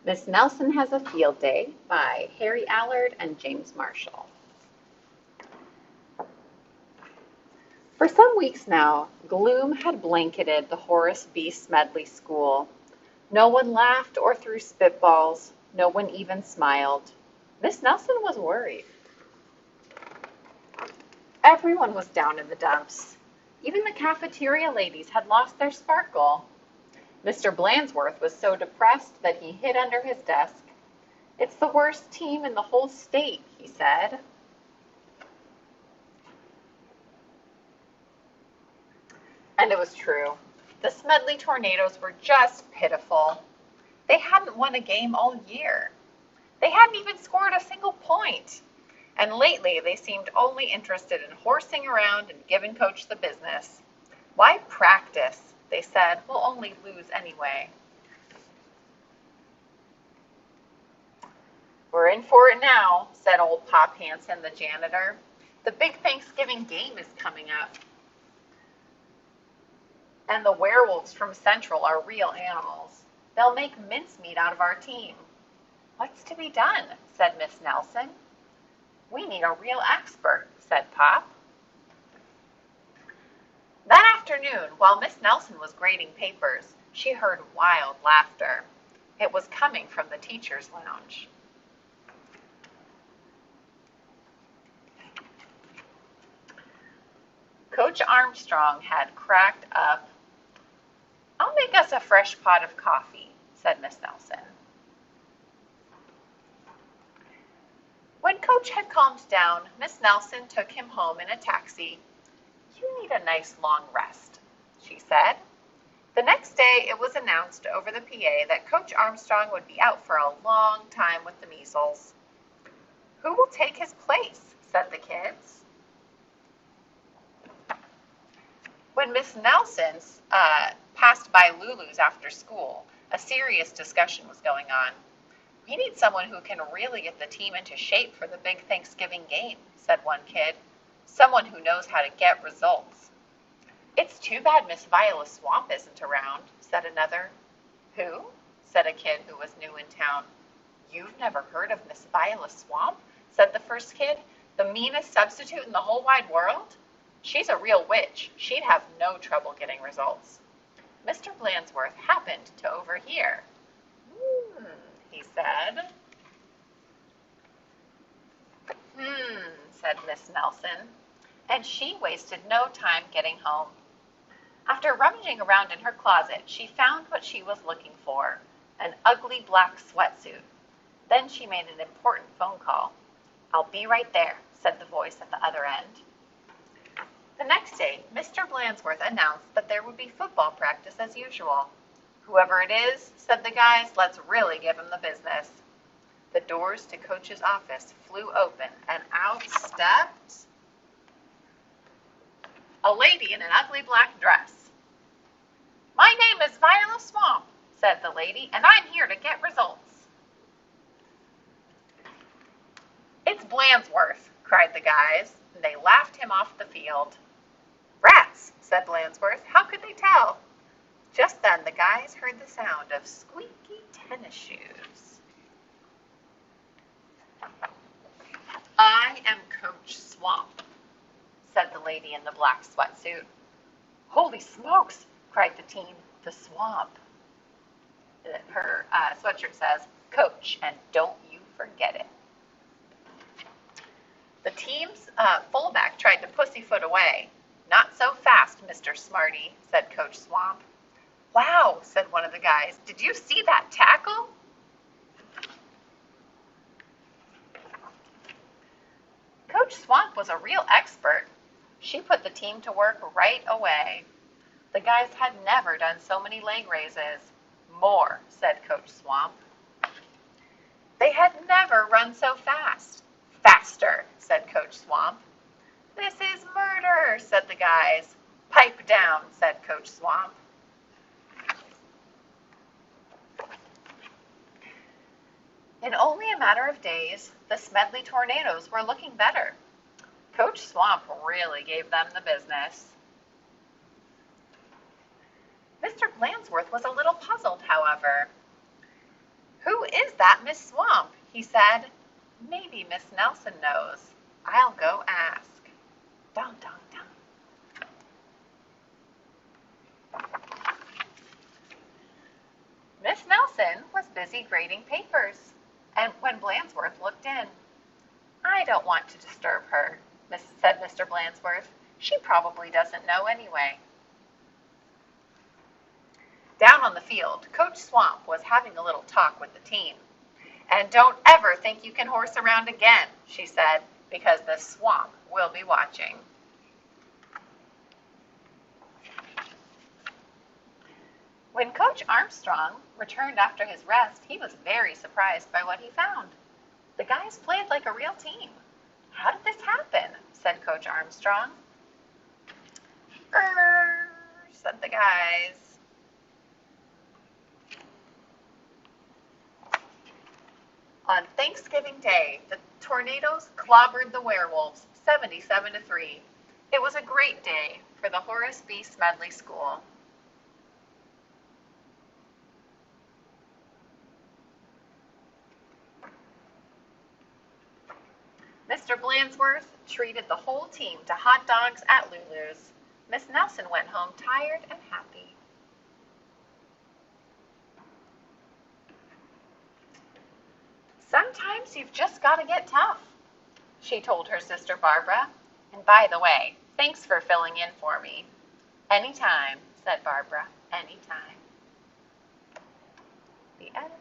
Miss Nelson Has a Field Day by Harry Allard and James Marshall. For some weeks now, gloom had blanketed the Horace B. Smedley School. No one laughed or threw spitballs. No one even smiled. Miss Nelson was worried. Everyone was down in the dumps. Even the cafeteria ladies had lost their sparkle. Mr. Blansworth was so depressed that he hid under his desk. "It's the worst team in the whole state," he said. And it was true. The Smedley Tornadoes were just pitiful. They hadn't won a game all year. They hadn't even scored a single point. And lately they seemed only interested in horsing around and giving Coach the business. "Why practice?" they said. "We'll only lose anyway." "We're in for it now," said old Pop Hansen, the janitor. "The big Thanksgiving game is coming up. And the werewolves from Central are real animals. They'll make mincemeat out of our team." "What's to be done?" said Miss Nelson. "We need a real expert," said Pop. That afternoon, while Miss Nelson was grading papers, she heard wild laughter. It was coming from the teacher's lounge. Coach Armstrong had cracked up. "I'll make us a fresh pot of coffee," said Miss Nelson. When Coach had calmed down, Miss Nelson took him home in a taxi. "You need a nice long rest," she said. The next day it was announced over the PA that Coach Armstrong would be out for a long time with the measles. "Who will take his place?" said the kids. When Miss Nelson passed by Lulu's after school, a serious discussion was going on. "We need someone who can really get the team into shape for the big Thanksgiving game," said one kid. "Someone who knows how to get results." "It's too bad Miss Viola Swamp isn't around," said another. "Who?" said a kid who was new in town. "You've never heard of Miss Viola Swamp?" said the first kid. "The meanest substitute in the whole wide world? She's a real witch. She'd have no trouble getting results." Mr. Blansworth happened to overhear. He said. Said Miss Nelson, and she wasted no time getting home. After rummaging around in her closet, she found what she was looking for, an ugly black sweatsuit. Then she made an important phone call. "I'll be right there," said the voice at the other end. The next day, Mr. Blansworth announced that there would be football practice as usual. "Whoever it is," said the guys, "let's really give him the business." The doors to Coach's office flew open, and out stepped a lady in an ugly black dress. "My name is Viola Swamp," said the lady, "and I'm here to get results." "It's Blansworth," cried the guys, and they laughed him off the field. "Rats," said Blansworth. "How could they tell?" Just then the guys heard the sound of squeaky tennis shoes. "I am Coach Swamp," said the lady in the black sweatsuit. "Holy smokes," cried the team. "The Swamp." Her sweatshirt says, "Coach, and don't you forget it." The team's fullback tried to pussyfoot away. "Not so fast, Mr. Smarty," said Coach Swamp. "Wow," said one of the guys. "Did you see that tackle?" Coach Swamp was a real expert. She put the team to work right away. The guys had never done so many leg raises. "More," said Coach Swamp. They had never run so fast. "Faster," said Coach Swamp. "This is murder," said the guys. "Pipe down," said Coach Swamp. In only a matter of days, the Smedley Tornadoes were looking better. Coach Swamp really gave them the business. Mr. Blansworth was a little puzzled, however. Who is that Miss Swamp? He said. Maybe Miss Nelson knows. I'll go ask. Dun, dun, dun. Miss Nelson was busy grading papers, and when Blansworth looked in, I don't want to disturb her, said Mr. Blansworth. She probably doesn't know anyway. Down on the field, Coach Swamp was having a little talk with the team. And don't ever think you can horse around again, she said, because the swamp will be watching. When Coach Armstrong returned after his rest, he was very surprised by what he found. The guys played like a real team. How did this happen? Said Coach Armstrong. Said the guys. On Thanksgiving Day, the Tornadoes clobbered the Werewolves 77-3. It was a great day for the Horace B. Smedley School. Mr. Blansworth treated the whole team to hot dogs at Lulu's. Miss Nelson went home tired and happy. Sometimes you've just got to get tough, she told her sister Barbara. And by the way, thanks for filling in for me. Anytime, said Barbara, anytime. The end.